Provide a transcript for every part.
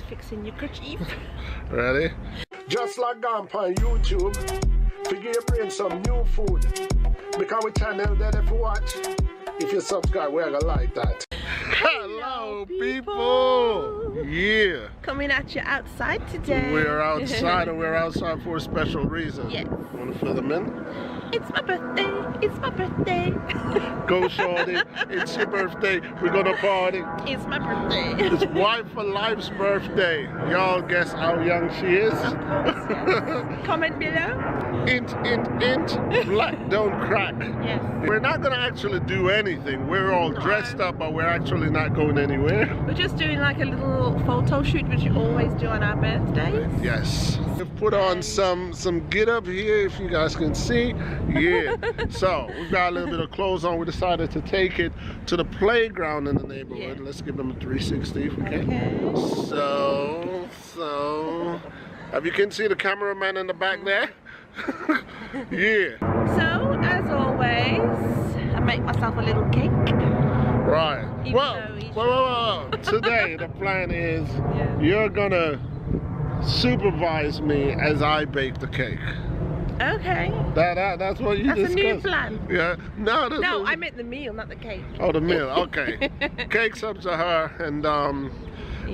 fixing your kerchief. Ready? Just log on YouTube, figure your brain some new food. Because we channel that if you watch, if you subscribe, we're gonna like that. Hello people! Yeah! Coming at you outside today. We're outside and we're outside for a special reason. Yes. Want to fill them in? It's my birthday, it's my birthday. Go shorty, it's your birthday, we're gonna party. It's my birthday. It's Wife for Life's birthday. Y'all guess how young she is? Of course, yes. Comment below. Int, black don't crack. Yes. We're not gonna actually do anything. We're all dressed up, but we're actually not going anywhere. We're just doing like a little photo shoot, which we always do on our birthdays. Yes. We've put on some get up here, if you guys can see. Yeah. So we've got a little bit of clothes on. We decided to take it to the playground in the neighborhood. Yeah. Let's give them a 360 if we can. Okay. So you can see the cameraman in the back there. Yeah. So as always, I make myself a little cake. Right. Well, today the plan is you're gonna supervise me as I bake the cake. Okay. That's what you discussed. That's a new plan. Yeah. No, I meant the meal, not the cake. Oh, the meal. Okay. Cake's up to her, and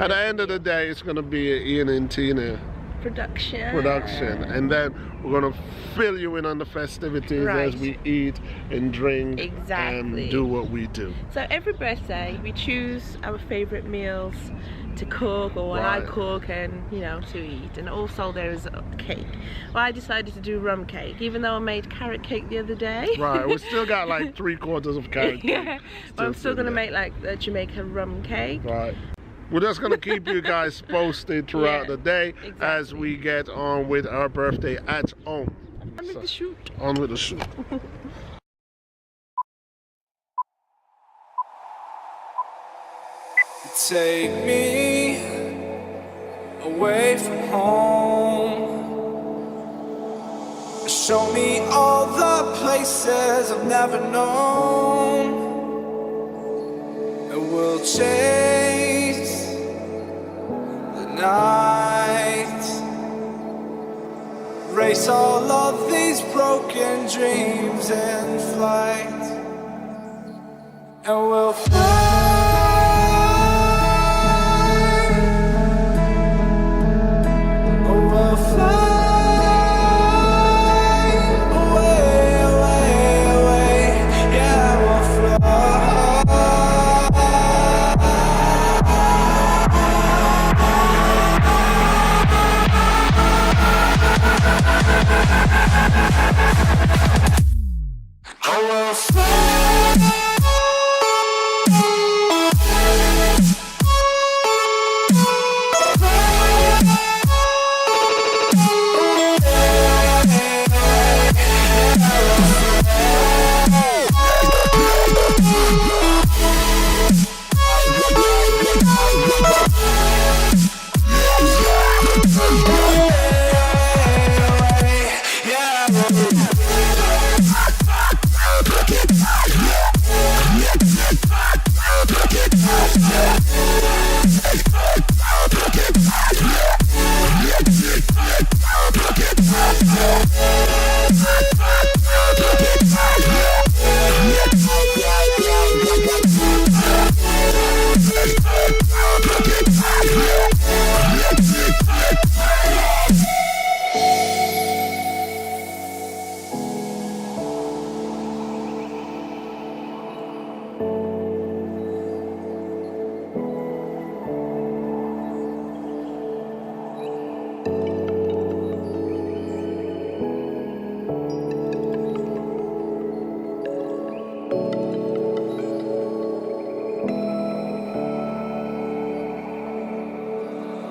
at the end of the day, it's gonna be an Ian and Tina production, and then we're gonna fill you in on the festivities as we eat and drink and do what we do. So every birthday we choose our favorite meals to cook, or when I cook, and to eat. And also there is a cake. Well, I decided to do rum cake, even though I made carrot cake the other day. Right, we still got like 3/4 of carrot cake. Yeah, but I'm still gonna make like the Jamaican rum cake. Right. We're just going to keep you guys posted throughout the day as we get on with our birthday at home. On with the shoot. On with the shoot. Take me away from home. Show me all the places I've never known. And we'll chase night, race all of these broken dreams in flight, and we'll fly. Oh, we'll fly away, away, away. Yeah, we'll fly.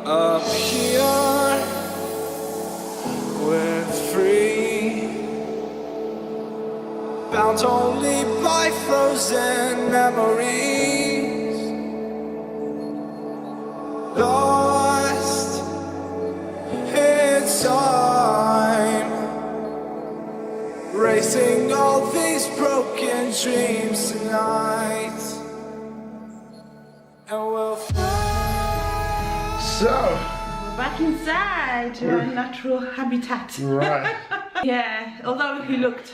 Up here, we're free, bound only by frozen memories, lost in time, racing all these broken dreams tonight, and we'll fly. So, we're back inside to our natural habitat. Right. Yeah, although he looked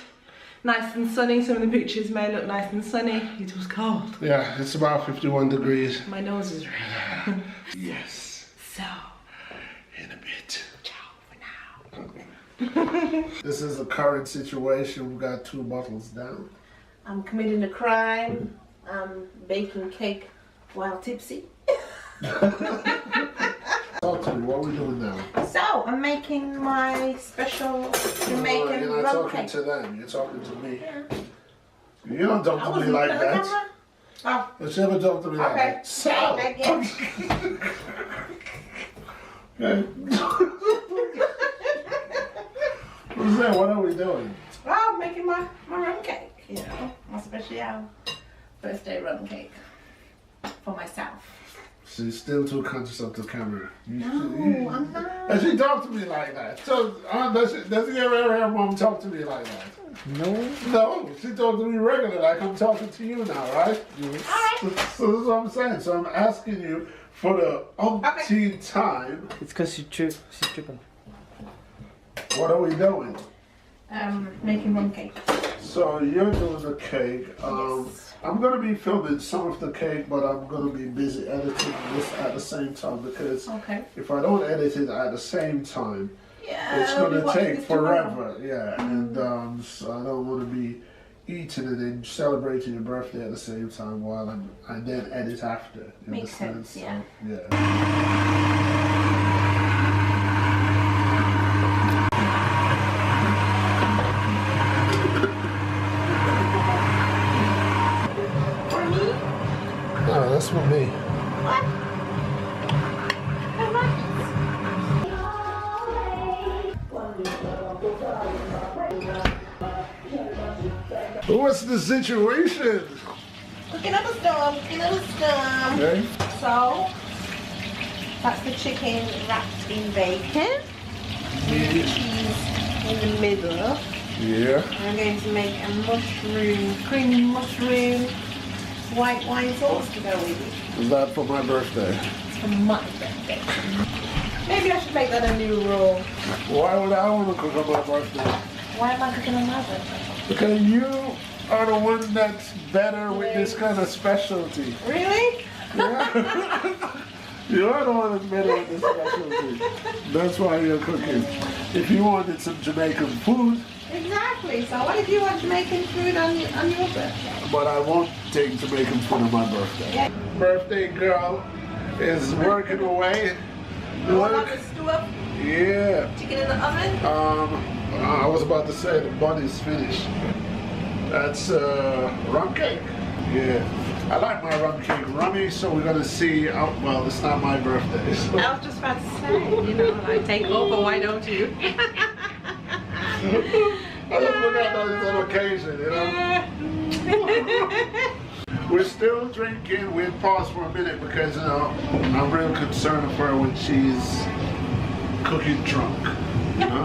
nice and sunny, some of the pictures may look nice and sunny, it was cold. Yeah, it's about 51 degrees. My nose is red. Yes. So, in a bit. ciao for now. This is the current situation. We've got 2 bottles down. I'm committing a crime. I'm baking cake while tipsy. Talk to me, what are we doing now? So, I'm making my special Jamaican You're not rum talking cake. to them, you're talking to me. Yeah. You don't talk to me like that. Oh, You never talk to me like okay. that. So, Again. okay. What's that? What are we doing? Well, I'm making my rum cake, you know, my special birthday rum cake for myself. She's still too conscious of the camera. No, I'm not. And she talked to me like that. So, does you ever hear her mom talk to me like that? No. No, she talked to me regular, like I'm talking to you now, right? Yes. So that's what I'm saying. So I'm asking you for the umpteenth time, It's because she's tripping. what are we doing? Making rum cake. So you're doing the cake. Yes. I'm going to be filming some of the cake, but I'm going to be busy editing this at the same time because Okay. if I don't edit it at the same time, Yeah. it's I'll be going to watching take this tomorrow. forever. Yeah, and so I don't want to be eating and then celebrating your birthday at the same time while I then edit after. You Makes understand? sense, yeah. Yeah. For me? No, that's for me. What? What's the situation? Cooking up a storm, cooking up a storm. Okay. So, that's the chicken wrapped in bacon. Cheese in the middle. Yeah. I'm going to make a creamy mushroom, white wine sauce to go with it. Is that for my birthday? It's for my birthday. Maybe I should make that a new rule. Why would I want to cook on my birthday? Why am I cooking on my birthday? Because you are the one that's better with this kind of specialty. Really? Yeah. You are the one that's better with this specialty. That's why you're cooking. If you wanted some Jamaican food, Exactly. So what if you want Jamaican food on your birthday? but I won't take Jamaican food on my birthday. Yeah. Birthday girl is working away. What Look. about the stew up? Yeah. Chicken in the oven? I was about to say the bunny's finished. That's rum cake. Yeah. I like my rum cake rummy, so we're gonna see. Well, it's not my birthday. So. I was just about to say, you know, like take over, why don't you? I just look at that as an occasion, you know. We're still drinking. We'll pause for a minute because you know I'm real concerned for her when she's cooking drunk. You know?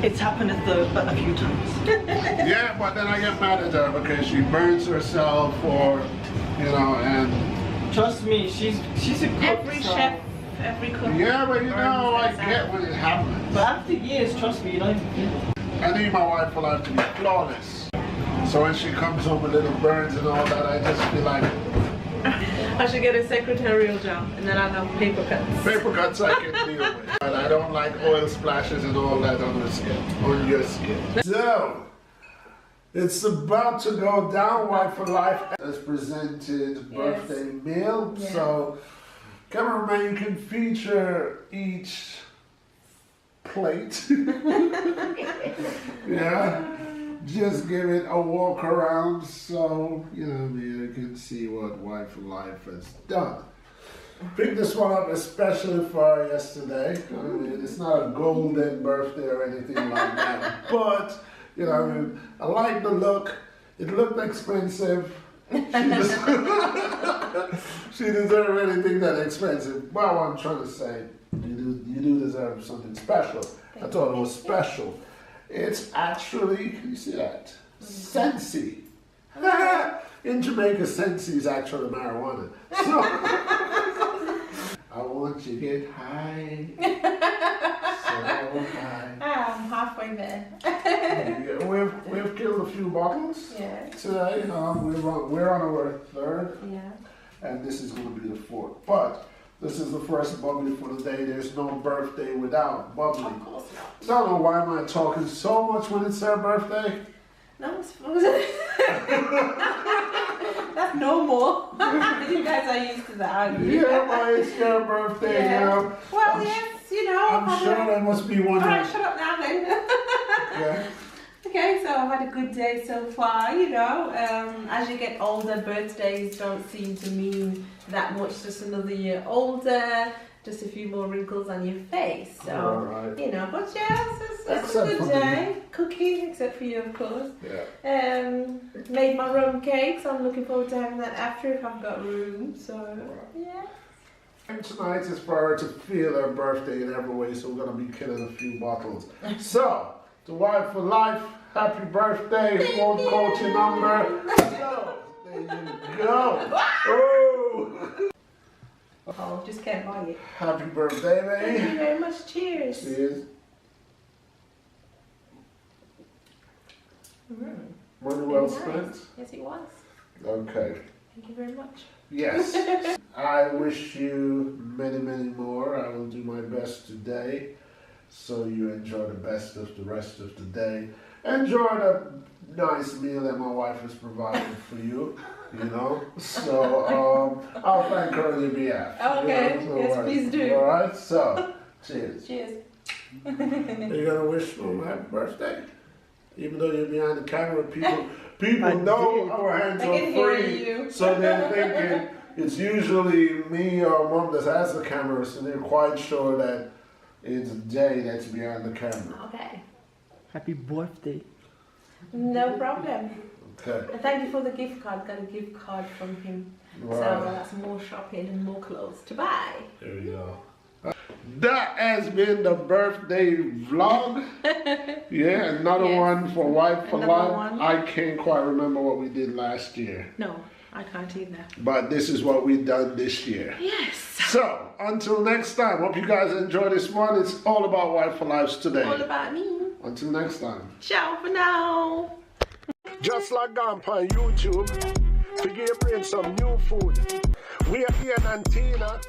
It's happened a few times. Yeah, but then I get mad at her because she burns herself or you know and Trust me, she's a cook. Every so- chef, every cook. yeah, but you know I get when it happens. But after years, trust me, you don't even feel it. I need my wife for life to be flawless. So when she comes home with little burns and all that, I just feel like I should get a secretarial job and then I'll have paper cuts. paper cuts I can deal with. But I don't like oil splashes and all that on the skin, on your skin. So, it's about to go down. Wife for Life has presented birthday meal. Yeah. So, cameraman, you can feature each plate. Yeah. Just give it a walk around so, you know, you can see what Wife for Life has done. Picked this one up especially for yesterday. I mean, it's not a golden birthday or anything like that, but, you know, I mean, I like the look. It looked expensive. She deserved anything that expensive. Well, what I'm trying to say, you do deserve something special. I thought it was special. It's actually, can you see that? Sensi. In Jamaica, Sensi is actually marijuana. So, say hi. So hi. I'm halfway there. Yeah, we've killed a few bottles today. We're on our third. Yeah. And this is going to be the fourth. But this is the first bubbly for the day. There's no birthday without bubbly. Of course not. I don't know why am I talking so much when it's her birthday. No, it's that's normal. You guys are used to that, aren't you? Yeah, but it's your birthday now. Well, yes, you know. I'm sure there must be one. Alright, shut up now then. Yeah. Okay, so I've had a good day so far, you know. As you get older, birthdays don't seem to mean that much. Just another year older, just a few more wrinkles on your face. So, you know, but yeah, it's a good day. Cooking, except for you, of course. Yeah. Made my rum cake, so I'm looking forward to having that after if I've got room. So, yeah. And tonight is for her to feel her birthday in every way, so we're going to be killing a few bottles. So, to Wife for Life, happy birthday. Won't quote your number. So, there you go. Oh! Oh, just can't buy it. Happy birthday, mate. Thank you very much. Cheers. Cheers. Money well spent? Yes, it was. Okay. Thank you very much. Yes. I wish you many, many more. I will do my best today. So you enjoy the best of the rest of the day. Enjoy the nice meal that my wife has provided for you, you know. So I'll thank her on your behalf. Okay, you know? yes, please do. Alright, so cheers. Cheers. Are you gonna wish mom happy birthday? Even though you're behind the camera, people know our hands I are can hear free. you. So they're thinking it's usually me or mom that has the camera, so they're quite sure that it's Jay that's behind the camera. Okay. Happy birthday. No problem. Okay. And thank you for the gift card. Got a gift card from him. Right. So that's more shopping and more clothes to buy. There you go. That has been the birthday vlog. Yeah, another one for Wife for Life. I can't quite remember what we did last year. No, I can't either. But this is what we've done this year. Yes. So, until next time, hope you guys enjoy this one. It's all about Wife for Life today. All about me. Until next time. Ciao for now. Just like on YouTube, to give brain some new food. We are Ian and Tina.